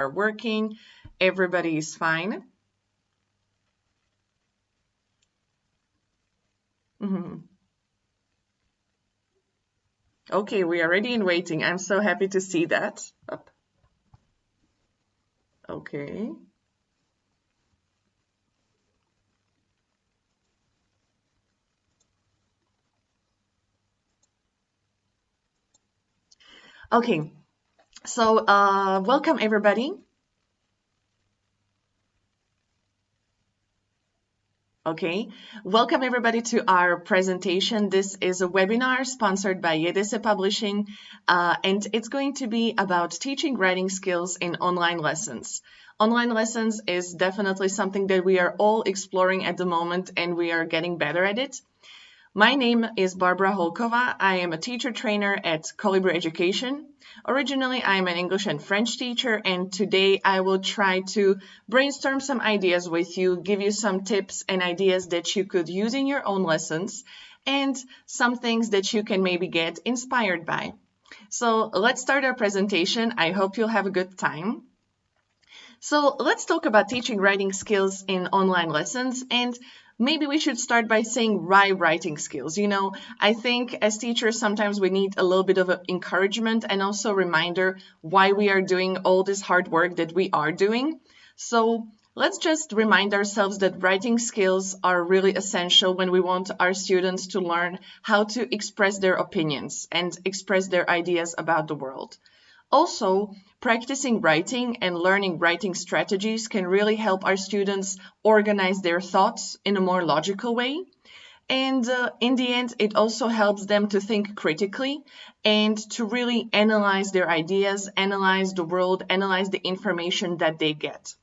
are working. Everybody is fine. Okay, we are already in waiting. I'm so happy to see that. Up. Okay. Okay, so welcome everybody. Okay, welcome everybody to our presentation. This is a webinar sponsored by ELT Publishing, and it's going to be about teaching writing skills in online lessons. Online lessons is definitely something that we are all exploring at the moment, and we are getting better at it. My name is Barbara Holkova. I am a teacher trainer at Colibri Education. Originally, I'm an English and French teacher, and today I will try to brainstorm some ideas with you, give you some tips and ideas that you could use in your own lessons, and some things that you can maybe get inspired by. So let's start our presentation. I hope you'll have a good time. So let's talk about teaching writing skills in online lessons, and maybe we should start by saying why writing skills. You know, I think as teachers, sometimes we need a little bit of encouragement and also reminder why we are doing all this hard work that we are doing. So let's just remind ourselves that writing skills are really essential when we want our students to learn how to express their opinions and express their ideas about the world. Also, practicing writing and learning writing strategies can really help our students organize their thoughts in a more logical way. And in the end, it also helps them to think critically and to really analyze their ideas, analyze the world, analyze the information that they get.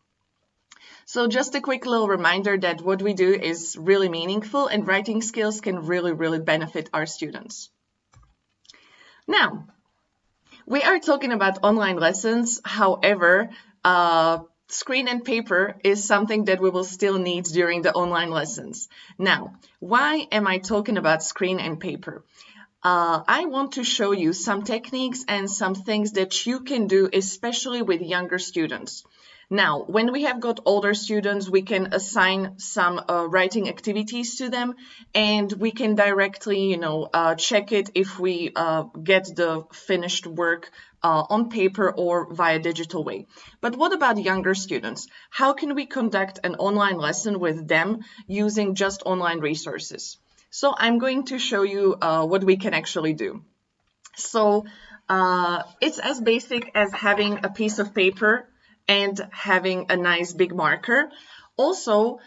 So just a quick little reminder that what we do is really meaningful and writing skills can really benefit our students. Now, we are talking about online lessons. However, screen and paper is something that we will still need during the online lessons. Now, why am I talking about screen and paper? I want to show you some techniques and some things that you can do, especially with younger students. Now, when we have got older students, we can assign some writing activities to them, and we can directly, check it if we get the finished work on paper or via digital way. But what about younger students? How can we conduct an online lesson with them using just online resources? So I'm going to show you what we can actually do. So it's as basic as having a piece of paper and having a nice big marker. Also,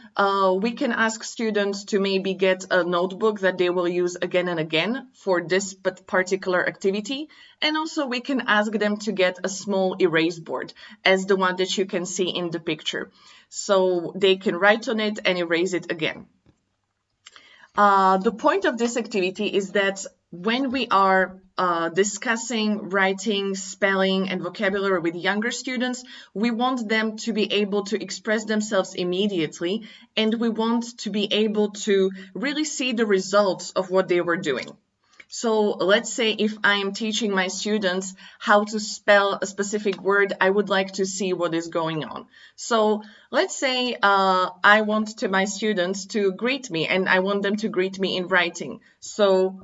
we can ask students to maybe get a notebook that they will use again and again for this particular activity. And also we can ask them to get a small erase board as the one that you can see in the picture. So they can write on it and erase it again. The point of this activity is that when we are discussing writing, spelling, and vocabulary with younger students, we want them to be able to express themselves immediately, and we want to be able to really see the results of what they were doing. So let's say if I'm teaching my students how to spell a specific word, I would like to see what is going on. So let's say I want to my students to greet me, and I want them to greet me in writing. So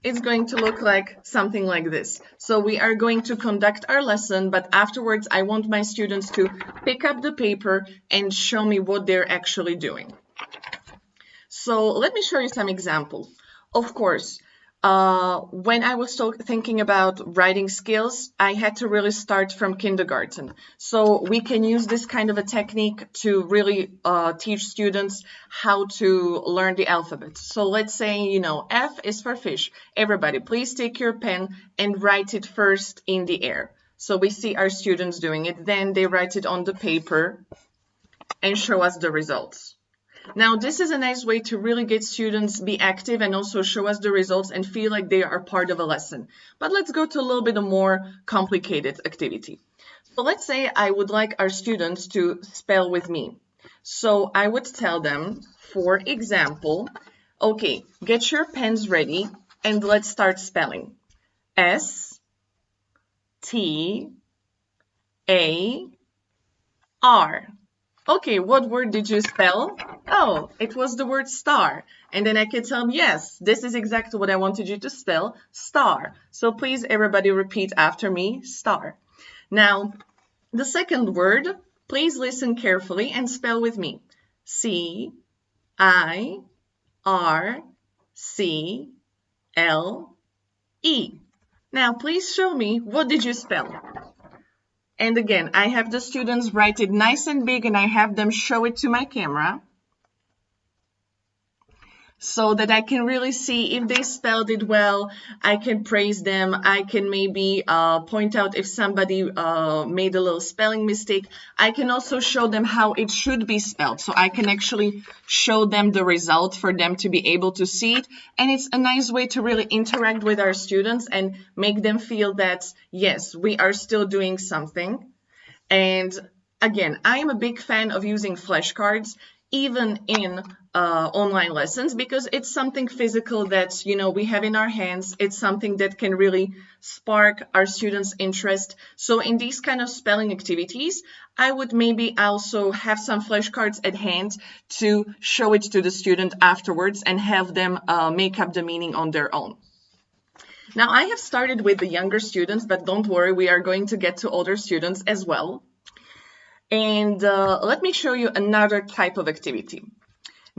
it's going to look like something like this. So we are going to conduct our lesson, but afterwards I want my students to pick up the paper and show me what they're actually doing. So let me show you some examples. Of course, when I was thinking about writing skills, I had to really start from kindergarten. So we can use this kind of a technique to really teach students how to learn the alphabet. So let's say, F is for fish. Everybody, please take your pen and write it first in the air. So we see our students doing it. Then they write it on the paper and show us the results. Now, this is a nice way to really get students be active and also show us the results and feel like they are part of a lesson. But let's go to a little bit more complicated activity. So let's say I would like our students to spell with me. So I would tell them, for example, okay, get your pens ready and let's start spelling. S, T, A, R. Okay, what word did you spell? Oh, it was the word star. And then I can tell them, yes, this is exactly what I wanted you to spell, star. So please, everybody repeat after me, star. Now, the second word, please listen carefully and spell with me. C, I, R, C, L, E. Now, please show me, what did you spell? And again, I have the students write it nice and big and I have them show it to my camera so that I can really see if they spelled it well. I can praise them. I can maybe point out if somebody made a little spelling mistake. I can also show them how it should be spelled. So I can actually show them the result for them to be able to see it. And it's a nice way to really interact with our students and make them feel that, yes, we are still doing something. And again, I am a big fan of using flashcards even in online lessons because it's something physical that we have in our hands. It's something that can really spark our students' interest. So in these kind of spelling activities, I would maybe also have some flashcards at hand to show it to the student afterwards and have them make up the meaning on their own. Now, I have started with the younger students, but don't worry, we are going to get to older students as well. And let me show you another type of activity.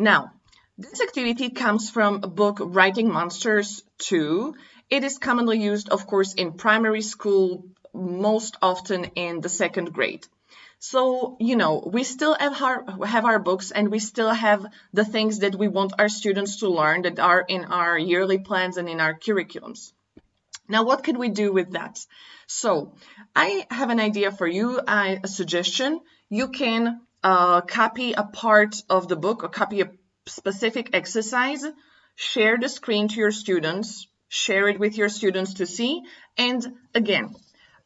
Now, this activity comes from a book, Writing Monsters 2. It is commonly used, of course, in primary school, most often in the second grade. So, we still have our books and we still have the things that we want our students to learn that are in our yearly plans and in our curriculums. Now, what can we do with that? So I have an idea for you, a suggestion. You can copy a part of the book or copy a specific exercise, share the screen to your students, share it with your students to see, and again,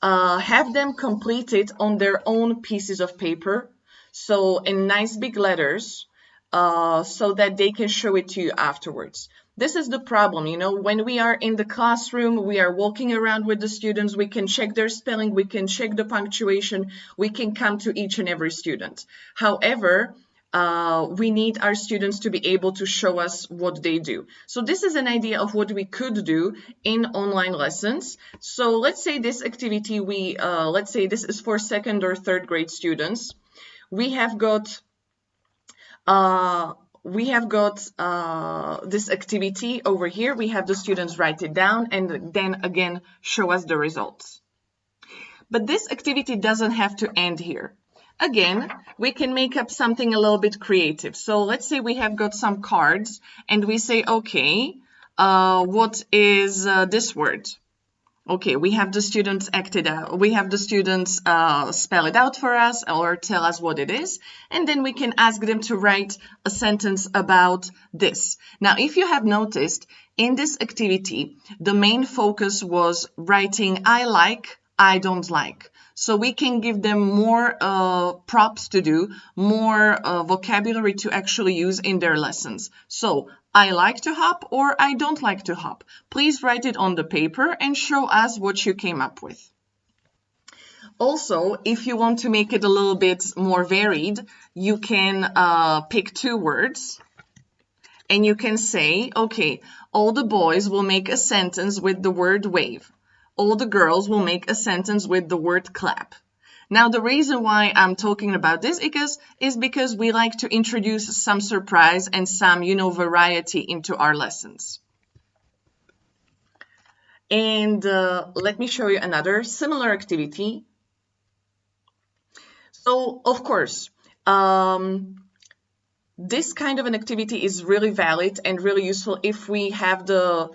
have them complete it on their own pieces of paper, so in nice big letters, so that they can show it to you afterwards. This is the problem, when we are in the classroom, we are walking around with the students, we can check their spelling, we can check the punctuation, we can come to each and every student. However, we need our students to be able to show us what they do. So this is an idea of what we could do in online lessons. So let's say this activity, let's say this is for second or third grade students. We have got this activity over here. We have the students write it down and then again show us the results. But this activity doesn't have to end here. Again, we can make up something a little bit creative. So let's say we have got some cards and we say, okay, what is this word? Okay, we have the students act it out. We have the students spell it out for us or tell us what it is. And then we can ask them to write a sentence about this. Now, if you have noticed, in this activity, the main focus was writing I like, I don't like. So we can give them more props to do, more vocabulary to actually use in their lessons. So I like to hop or I don't like to hop. Please write it on the paper and show us what you came up with. Also, if you want to make it a little bit more varied, you can pick two words and you can say, okay, all the boys will make a sentence with the word wave. All the girls will make a sentence with the word clap. Now, the reason why I'm talking about this is because we like to introduce some surprise and some, variety into our lessons. And let me show you another similar activity. So, of course, this kind of an activity is really valid and really useful if we have the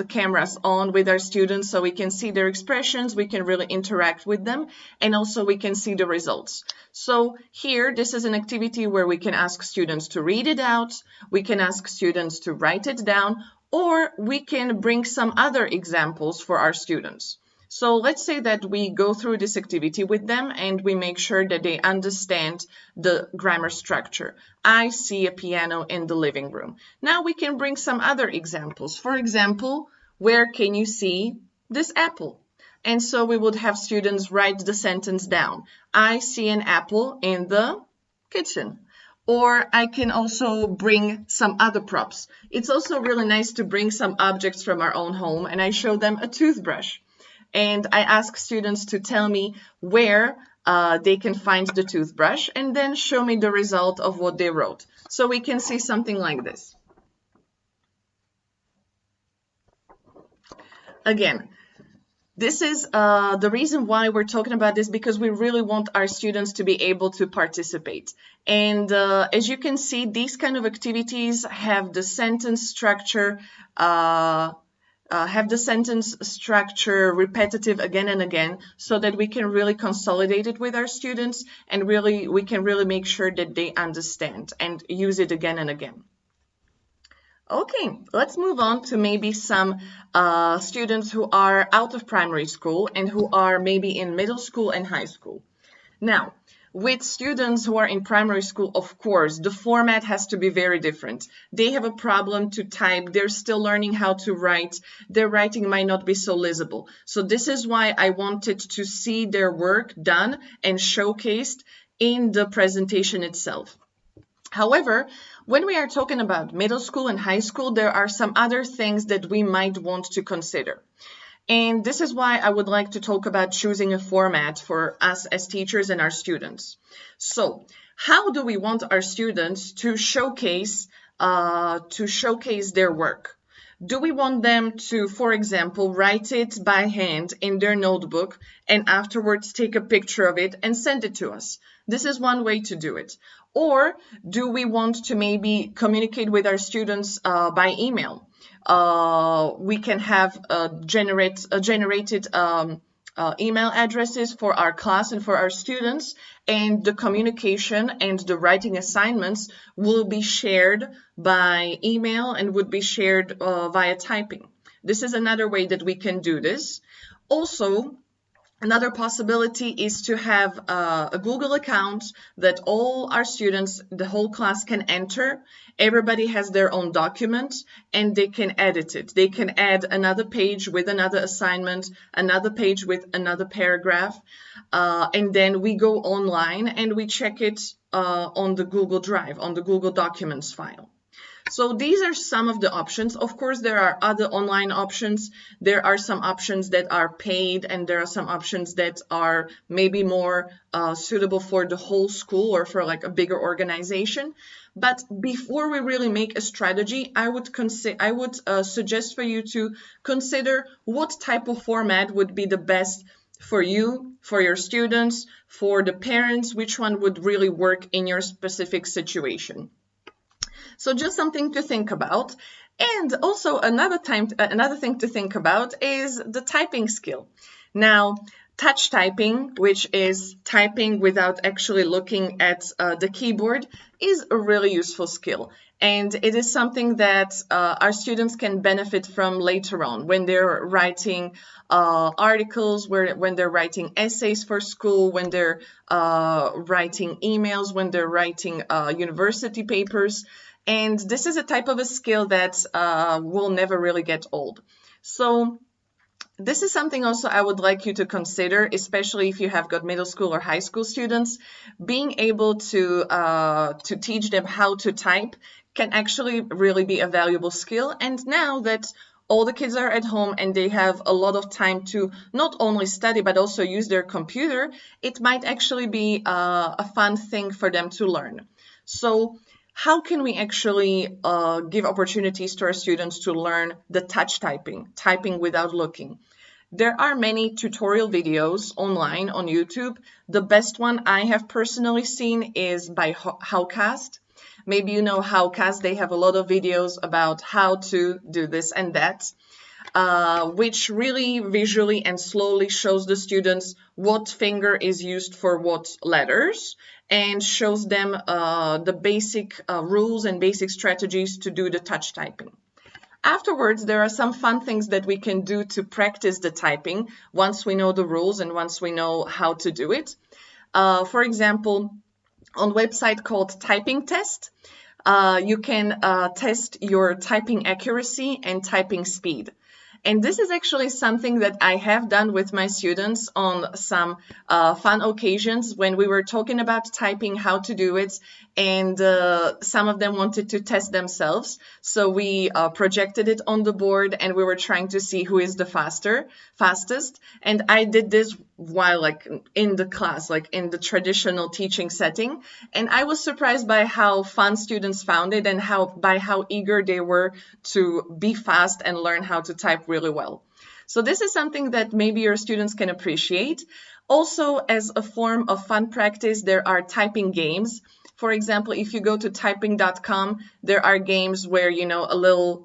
cameras on with our students so we can see their expressions, we can really interact with them, and also we can see the results. So here, this is an activity where we can ask students to read it out, we can ask students to write it down, or we can bring some other examples for our students. So let's say that we go through this activity with them and we make sure that they understand the grammar structure. I see a piano in the living room. Now we can bring some other examples. For example, where can you see this apple? And so we would have students write the sentence down. I see an apple in the kitchen. Or I can also bring some other props. It's also really nice to bring some objects from our own home, and I show them a toothbrush. And I ask students to tell me where they can find the toothbrush and then show me the result of what they wrote. So we can see something like this. Again, this is the reason why we're talking about this, because we really want our students to be able to participate. And as you can see, these kind of activities have the sentence structure repetitive again and again, so that we can really consolidate it with our students, and we can really make sure that they understand and use it again and again. Okay, let's move on to maybe some students who are out of primary school and who are maybe in middle school and high school. Now, with students who are in primary school, of course, the format has to be very different. They have a problem to type. They're still learning how to write. Their writing might not be so legible. So this is why I wanted to see their work done and showcased in the presentation itself. However, when we are talking about middle school and high school, there are some other things that we might want to consider. And this is why I would like to talk about choosing a format for us as teachers and our students. So, how do we want our students to showcase their work? Do we want them to, for example, write it by hand in their notebook and afterwards take a picture of it and send it to us? This is one way to do it. Or do we want to maybe communicate with our students by email? We can have generated email addresses for our class and for our students, and the communication and the writing assignments will be shared by email and would be shared via typing. This is another way that we can do this. Also, another possibility is to have a Google account that all our students, the whole class, can enter. Everybody has their own document and they can edit it. They can add another page with another assignment, another page with another paragraph, and then we go online and we check it on the Google Drive, on the Google Documents file. So these are some of the options. Of course, there are other online options. There are some options that are paid, and there are some options that are maybe more suitable for the whole school or for like a bigger organization. But before we really make a strategy, I would suggest for you to consider what type of format would be the best for you, for your students, for the parents, which one would really work in your specific situation. So just something to think about. And also another thing to think about is the typing skill. Now, touch typing, which is typing without actually looking at the keyboard, is a really useful skill. And it is something that our students can benefit from later on when they're writing articles, when they're writing essays for school, when they're writing emails, when they're writing university papers. And this is a type of a skill that will never really get old. So this is something also I would like you to consider, especially if you have got middle school or high school students. Being able to teach them how to type can actually really be a valuable skill. And now that all the kids are at home and they have a lot of time to not only study but also use their computer, it might actually be a fun thing for them to learn. So how can we actually give opportunities to our students to learn the touch typing without looking? There are many tutorial videos online on YouTube. The best one I have personally seen is by Howcast. Maybe you know Howcast. They have a lot of videos about how to do this and that, which really visually and slowly shows the students what finger is used for what letters, and shows them the basic rules and basic strategies to do the touch typing. Afterwards, there are some fun things that we can do to practice the typing once we know the rules and once we know how to do it. For example, on a website called Typing Test, you can test your typing accuracy and typing speed. And this is actually something that I have done with my students on some fun occasions when we were talking about typing, how to do it, and some of them wanted to test themselves. So we projected it on the board and we were trying to see who is the fastest. And I did this while like in the class, like in the traditional teaching setting. And I was surprised by how fun students found it and by how eager they were to be fast and learn how to type really well. So this is something that maybe your students can appreciate. Also, as a form of fun practice, there are typing games. For example, if you go to typing.com, there are games where, a little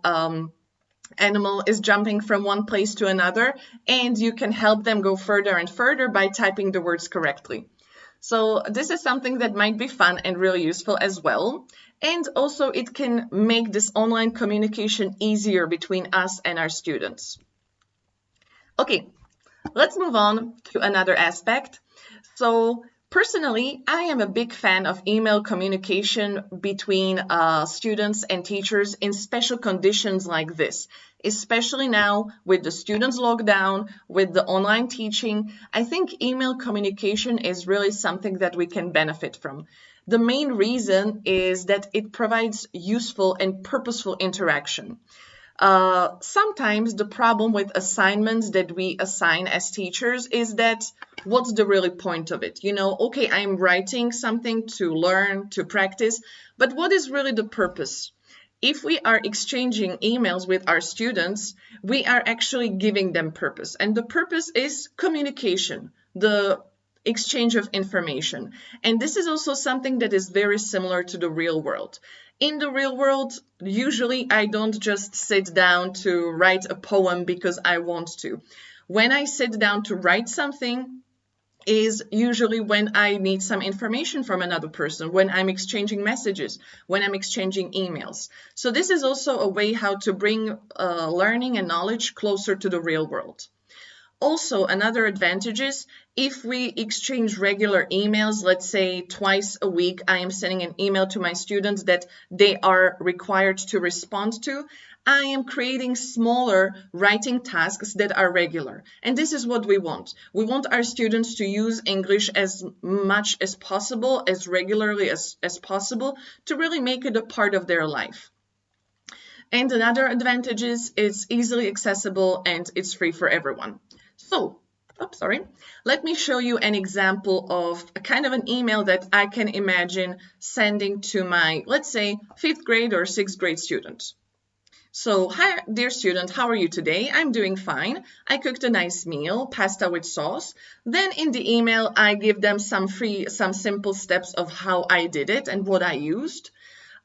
animal is jumping from one place to another, and you can help them go further and further by typing the words correctly. So this is something that might be fun and really useful as well. And also it can make this online communication easier between us and our students. Okay, let's move on to another aspect. So personally, I am a big fan of email communication between students and teachers in special conditions like this, especially now with the students locked down, with the online teaching. I think email communication is really something that we can benefit from. The main reason is that it provides useful and purposeful interaction. Sometimes the problem with assignments that we assign as teachers is that what's the really point of it? Okay, I'm writing something to learn, to practice, but what is really the purpose? If we are exchanging emails with our students, we are actually giving them purpose. And the purpose is communication, the exchange of information. And this is also something that is very similar to the real world. In the real world, usually I don't just sit down to write a poem because I want to. When I sit down to write something is usually when I need some information from another person, when I'm exchanging messages, when I'm exchanging emails. So this is also a way how to bring learning and knowledge closer to the real world. Also, another advantage is if we exchange regular emails, let's say twice a week, I am sending an email to my students that they are required to respond to. I am creating smaller writing tasks that are regular. And this is what we want. We want our students to use English as much as possible, as regularly as possible, to really make it a part of their life. And another advantage is it's easily accessible and it's free for everyone. So, let me show you an example of a kind of an email that I can imagine sending to my, let's say, 5th grade or 6th grade student. So, hi, dear student, how are you today? I'm doing fine. I cooked a nice meal, pasta with sauce. Then in the email, I give them some simple steps of how I did it and what I used.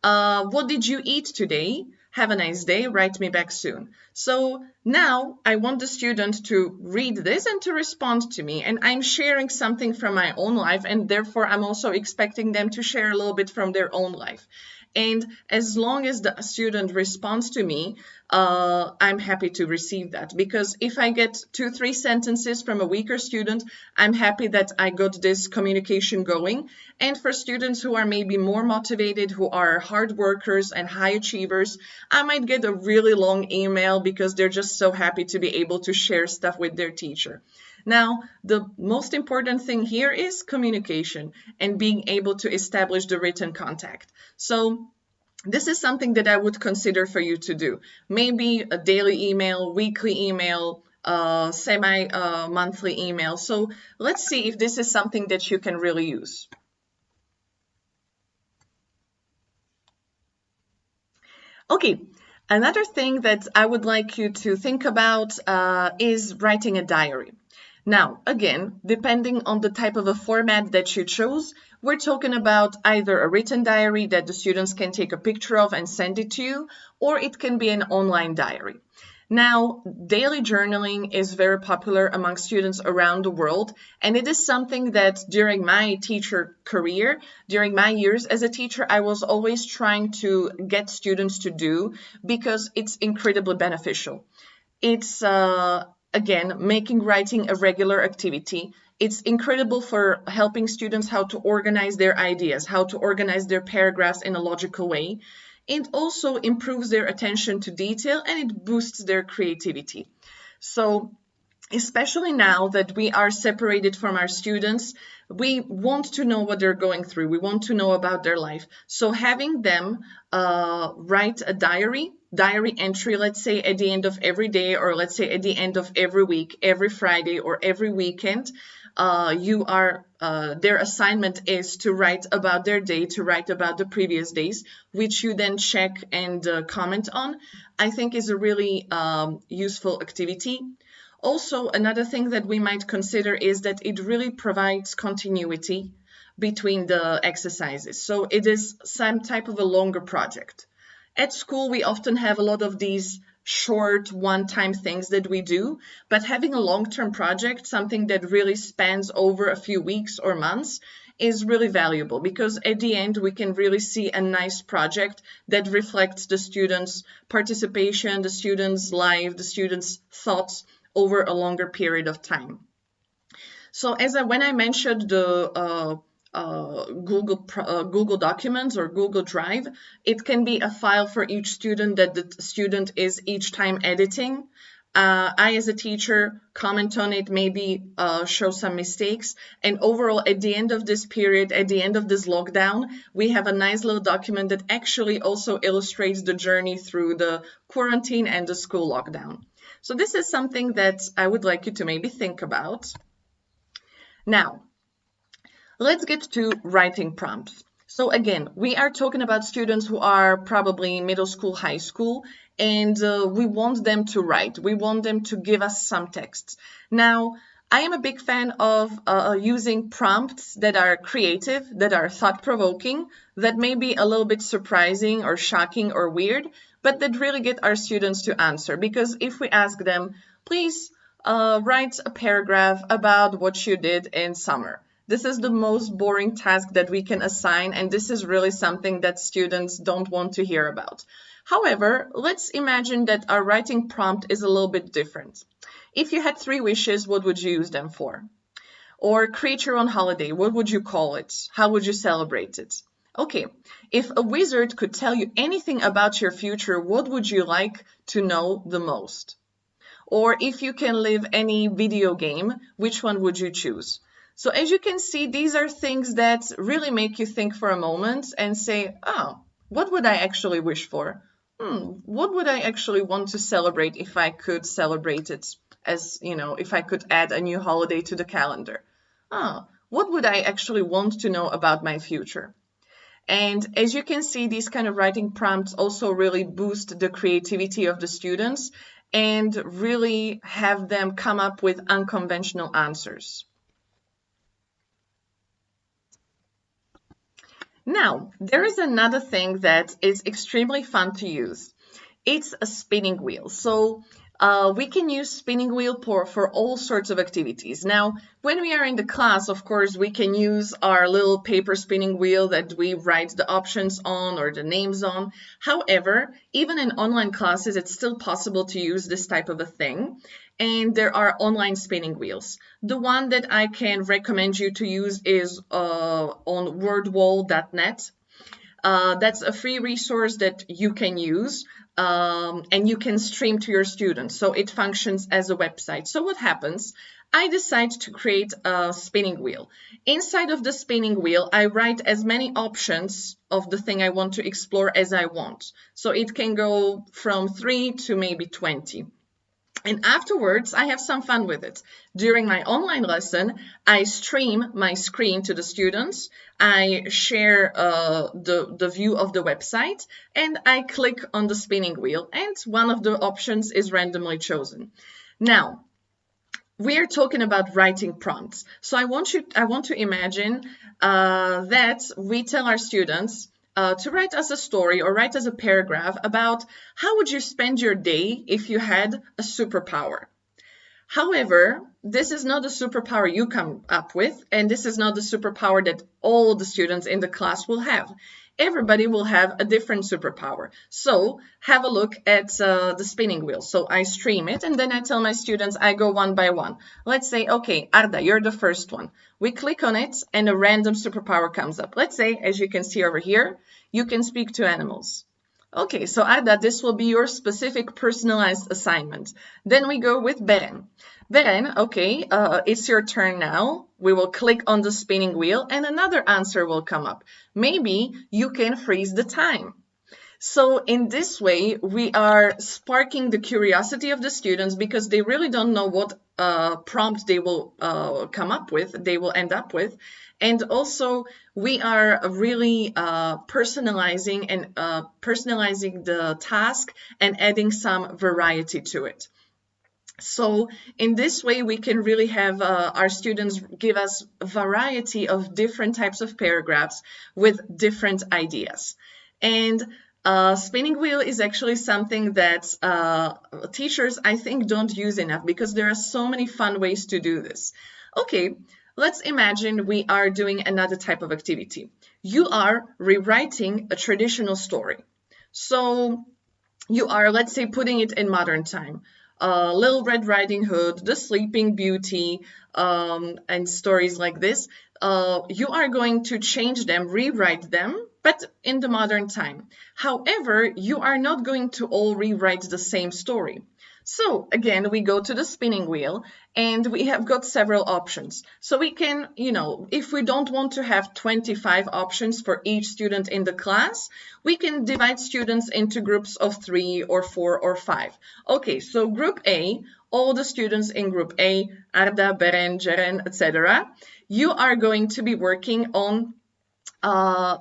What did you eat today? Have a nice day. Write me back soon. So now I want the student to read this and to respond to me. And I'm sharing something from my own life. And therefore, I'm also expecting them to share a little bit from their own life. And as long as the student responds to me, I'm happy to receive that. Because if I get 2-3 sentences from a weaker student, I'm happy that I got this communication going. And for students who are maybe more motivated, who are hard workers and high achievers, I might get a really long email because they're just so happy to be able to share stuff with their teacher. Now, the most important thing here is communication and being able to establish the written contact. So this is something that I would consider for you to do. Maybe a daily email, weekly email, semi-monthly email. So let's see if this is something that you can really use. Okay. Another thing that I would like you to think about is writing a diary. Now, again, depending on the type of a format that you chose, we're talking about either a written diary that the students can take a picture of and send it to you, or it can be an online diary. Now, daily journaling is very popular among students around the world, and it is something that during my teacher career, during my years as a teacher, I was always trying to get students to do because it's incredibly beneficial. It's again, making writing a regular activity. It's incredible for helping students how to organize their ideas, how to organize their paragraphs in a logical way. It also improves their attention to detail and it boosts their creativity. So especially now that we are separated from our students, we want to know what they're going through. We want to know about their life. So having them write a diary entry, let's say at the end of every day, or let's say at the end of every week, every Friday or every weekend, their assignment is to write about their day, to write about the previous days, which you then check and comment on. I think is a really useful activity. Also, another thing that we might consider is that it really provides continuity between the exercises. So it is some type of a longer project. At school, we often have a lot of these short one-time things that we do, but having a long-term project, something that really spans over a few weeks or months, is really valuable, because at the end we can really see a nice project that reflects the students' participation, the students' life, the students' thoughts over a longer period of time. So when I mentioned the Google Documents or Google Drive, it can be a file for each student that the student is each time editing. I, as a teacher, comment on it, maybe show some mistakes. And overall, at the end of this period, at the end of this lockdown, we have a nice little document that actually also illustrates the journey through the quarantine and the school lockdown. So this is something that I would like you to maybe think about. Now, let's get to writing prompts. So again, we are talking about students who are probably middle school, high school, and we want them to write. We want them to give us some texts. Now, I am a big fan of using prompts that are creative, that are thought-provoking, that may be a little bit surprising or shocking or weird, but that really get our students to answer. Because if we ask them, please write a paragraph about what you did in summer. This is the most boring task that we can assign, and this is really something that students don't want to hear about. However, let's imagine that our writing prompt is a little bit different. If you had 3 wishes, what would you use them for? Or create your own holiday, what would you call it? How would you celebrate it? Okay, if a wizard could tell you anything about your future, what would you like to know the most? Or if you can live any video game, which one would you choose? So as you can see, these are things that really make you think for a moment and say, oh, what would I actually wish for? What would I actually want to celebrate if I could celebrate it, as, if I could add a new holiday to the calendar? What would I actually want to know about my future? And as you can see, these kind of writing prompts also really boost the creativity of the students and really have them come up with unconventional answers. Now, there is another thing that is extremely fun to use. It's a spinning wheel. So we can use spinning wheel for all sorts of activities. Now, when we are in the class, of course, we can use our little paper spinning wheel that we write the options on or the names on. However, even in online classes, it's still possible to use this type of a thing. And there are online spinning wheels. The one that I can recommend you to use is on wordwall.net. That's a free resource that you can use, and you can stream to your students. So it functions as a website. So what happens? I decide to create a spinning wheel. Inside of the spinning wheel, I write as many options of the thing I want to explore as I want. So it can go from 3 to maybe 20. And afterwards, I have some fun with it. During my online lesson, I stream my screen to the students. I share the view of the website, and I click on the spinning wheel, and one of the options is randomly chosen. Now, we are talking about writing prompts. So I want to imagine that we tell our students to write us a story or write us a paragraph about how would you spend your day if you had a superpower. However, this is not the superpower you come up with, and this is not the superpower that all the students in the class will have. Everybody will have a different superpower. So have a look at the spinning wheel. So I stream it, and then I tell my students, I go one by one. Let's say, okay, Arda, you're the first one. We click on it, and a random superpower comes up. Let's say, as you can see over here, you can speak to animals. Okay, so add that this will be your specific personalized assignment. Then we go with Beren. Beren, okay, it's your turn now. We will click on the spinning wheel and another answer will come up. Maybe you can freeze the time. So in this way, we are sparking the curiosity of the students because they really don't know what prompt they will come up with, they will end up with. And also, we are really personalizing the task and adding some variety to it. So in this way, we can really have our students give us a variety of different types of paragraphs with different ideas. And spinning wheel is actually something that teachers, I think, don't use enough because there are so many fun ways to do this. Okay, let's imagine we are doing another type of activity. You are rewriting a traditional story. So you are, let's say, putting it in modern time. Little Red Riding Hood, The Sleeping Beauty, and stories like this. You are going to change them, rewrite them, but in the modern time. However, you are not going to all rewrite the same story. So again, we go to the spinning wheel and we have got several options. So we can, if we don't want to have 25 options for each student in the class, we can divide students into groups of 3 or 4 or 5. Okay, so group A, all the students in group A, Arda, Beren, Jeren, etc., you are going to be working on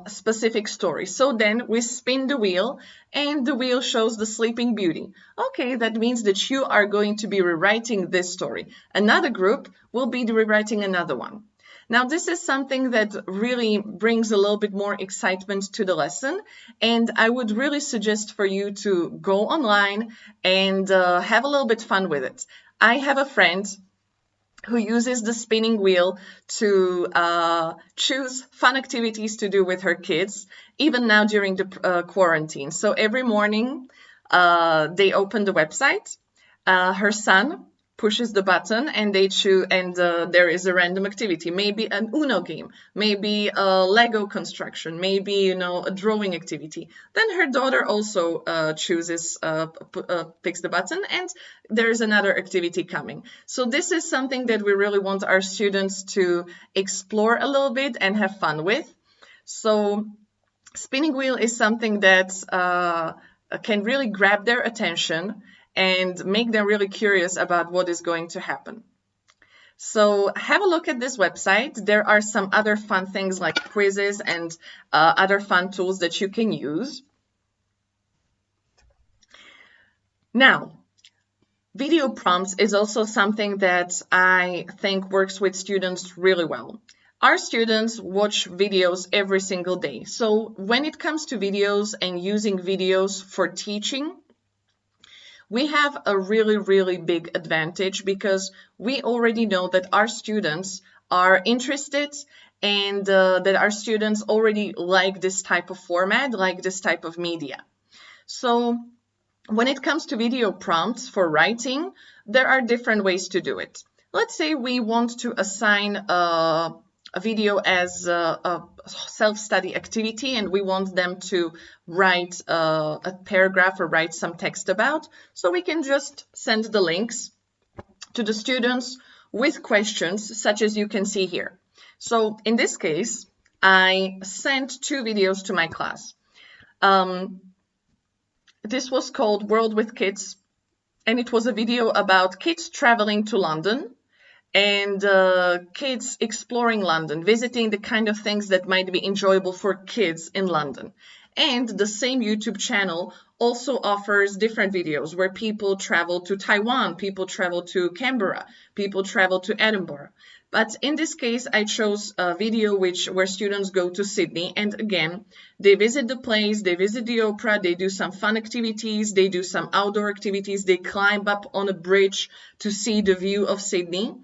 specific story. So then we spin the wheel and the wheel shows the Sleeping Beauty. Okay, that means that you are going to be rewriting this story. Another group will be rewriting another one. Now, this is something that really brings a little bit more excitement to the lesson, and I would really suggest for you to go online and have a little bit fun with it. I have a friend who uses the spinning wheel to choose fun activities to do with her kids, even now during the quarantine. So every morning, they open the website. Her son pushes the button and they choose, and there is a random activity, maybe an Uno game, maybe a Lego construction, maybe a drawing activity. Then her daughter also chooses, picks the button, and there is another activity coming. So this is something that we really want our students to explore a little bit and have fun with. So spinning wheel is something that can really grab their attention and make them really curious about what is going to happen. So have a look at this website. There are some other fun things like quizzes and other fun tools that you can use. Now, video prompts is also something that I think works with students really well. Our students watch videos every single day. So when it comes to videos and using videos for teaching, we have a really, really big advantage because we already know that our students are interested and that our students already like this type of format, like this type of media. So when it comes to video prompts for writing, there are different ways to do it. Let's say we want to assign a video as a self-study activity and we want them to write a paragraph or write some text about. So we can just send the links to the students with questions such as you can see here. So in this case, I sent 2 videos to my class. This was called World with Kids, and it was a video about kids traveling to London and kids exploring London, visiting the kind of things that might be enjoyable for kids in London. And the same YouTube channel also offers different videos where people travel to Taiwan, people travel to Canberra, people travel to Edinburgh. But in this case, I chose a video where students go to Sydney. And again, they visit the place, they visit the opera, they do some fun activities, they do some outdoor activities, they climb up on a bridge to see the view of Sydney.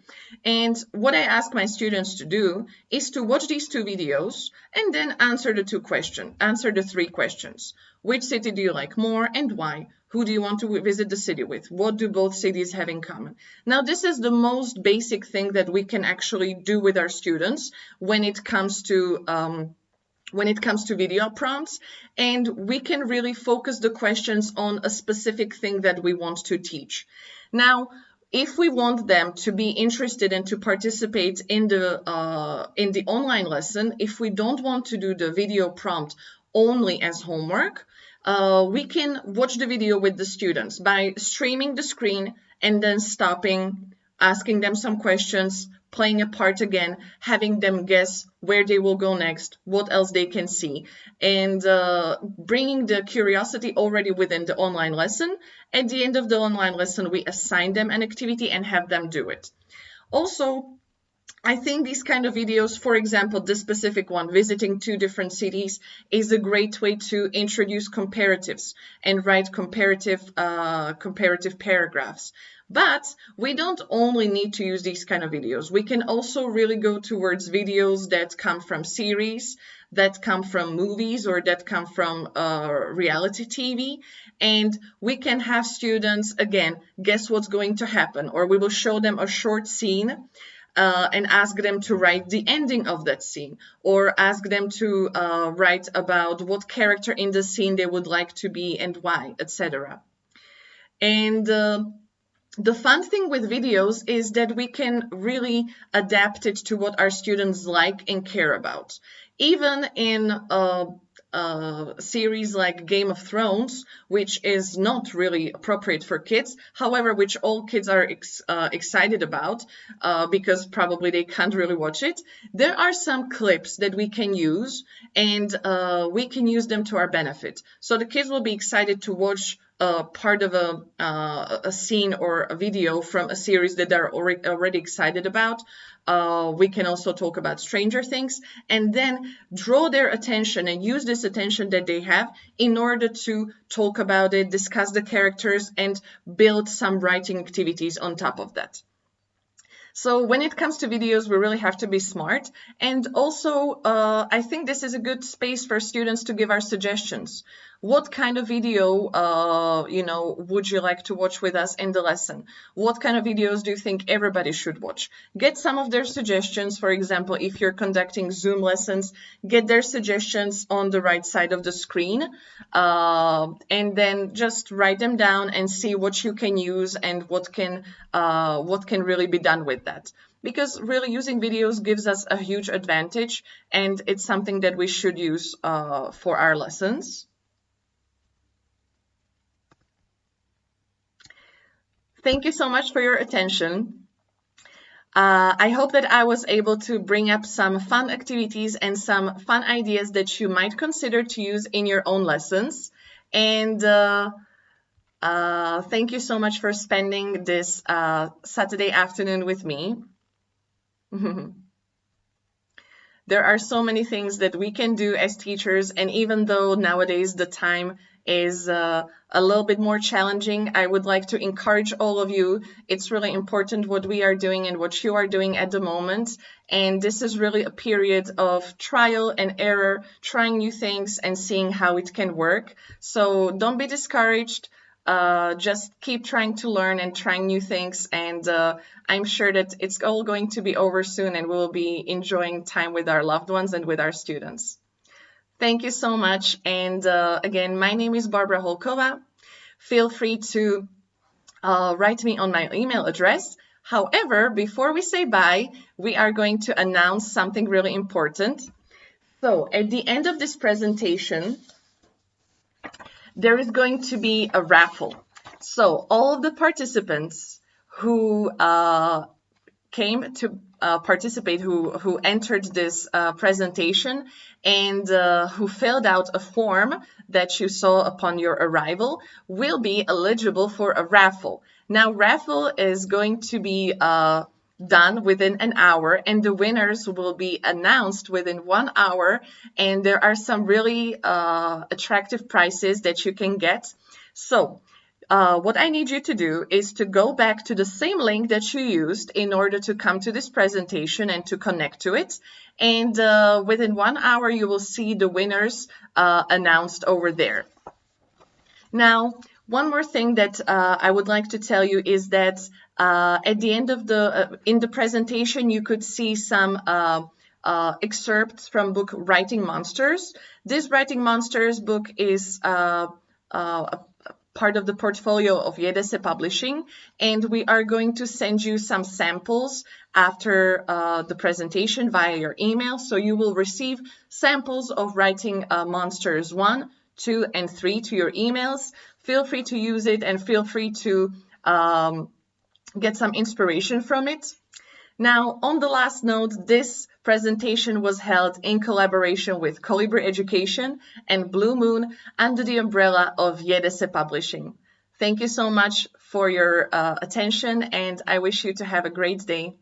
And what I ask my students to do is to watch these 2 videos and then answer the 3 questions. Which city do you like more and why? Who do you want to visit the city with? What do both cities have in common? Now, this is the most basic thing that we can actually do with our students when it comes to when it comes to video prompts, and we can really focus the questions on a specific thing that we want to teach. Now, if we want them to be interested and to participate in the online lesson, if we don't want to do the video prompt only as homework, we can watch the video with the students by streaming the screen and then stopping, asking them some questions, playing a part again, having them guess where they will go next, what else they can see, and bringing the curiosity already within the online lesson. At the end of the online lesson, we assign them an activity and have them do it. Also, I think these kind of videos, for example, this specific one, visiting 2 different cities, is a great way to introduce comparatives and write comparative paragraphs. But we don't only need to use these kind of videos. We can also really go towards videos that come from series, that come from movies, or that come from reality TV. And we can have students, again, guess what's going to happen, or we will show them a short scene and ask them to write the ending of that scene, or ask them to write about what character in the scene they would like to be and why, etc. And the fun thing with videos is that we can really adapt it to what our students like and care about. Even in a series like Game of Thrones, which is not really appropriate for kids, however, which all kids are excited about because probably they can't really watch it, there are some clips that we can use, and we can use them to our benefit. So the kids will be excited to watch part of a scene or a video from a series that they're already excited about. We can also talk about Stranger Things, and then draw their attention and use this attention that they have in order to talk about it, discuss the characters, and build some writing activities on top of that. So when it comes to videos, we really have to be smart. And also, I think this is a good space for students to give our suggestions. What kind of video, would you like to watch with us in the lesson? What kind of videos do you think everybody should watch? Get some of their suggestions. For example, if you're conducting Zoom lessons, get their suggestions on the right side of the screen, and then just write them down and see what you can use and what can really be done with that. Because really using videos gives us a huge advantage, and it's something that we should use for our lessons. Thank you so much for your attention. I hope that I was able to bring up some fun activities and some fun ideas that you might consider to use in your own lessons. And thank you so much for spending this Saturday afternoon with me. There are so many things that we can do as teachers, and even though nowadays the time is a little bit more challenging, I would like to encourage all of you. It's really important what we are doing and what you are doing at the moment. And this is really a period of trial and error, trying new things and seeing how it can work. So don't be discouraged. Just keep trying to learn and trying new things. And I'm sure that it's all going to be over soon, and we'll be enjoying time with our loved ones and with our students. Thank you so much. And again, my name is Barbara Holkova. Feel free to write me on my email address. However, before we say bye, we are going to announce something really important. So at the end of this presentation, there is going to be a raffle. So all of the participants who came to participate, who entered this presentation and who filled out a form that you saw upon your arrival will be eligible for a raffle. Now, raffle is going to be done within an hour, and the winners will be announced within 1 hour, and there are some really attractive prizes that you can get. So what I need you to do is to go back to the same link that you used in order to come to this presentation and to connect to it. And within 1 hour, you will see the winners announced over there. Now, one more thing that I would like to tell you is that at the end of in the presentation, you could see some excerpts from book Writing Monsters. This Writing Monsters book is part of the portfolio of ELT Publishing, and we are going to send you some samples after the presentation via your email. So you will receive samples of Writing Monsters 1, 2, and 3 to your emails. Feel free to use it and feel free to get some inspiration from it. Now, on the last note, this presentation was held in collaboration with Colibri Education and Blue Moon under the umbrella of ELT Publishing. Thank you so much for your attention, and I wish you to have a great day.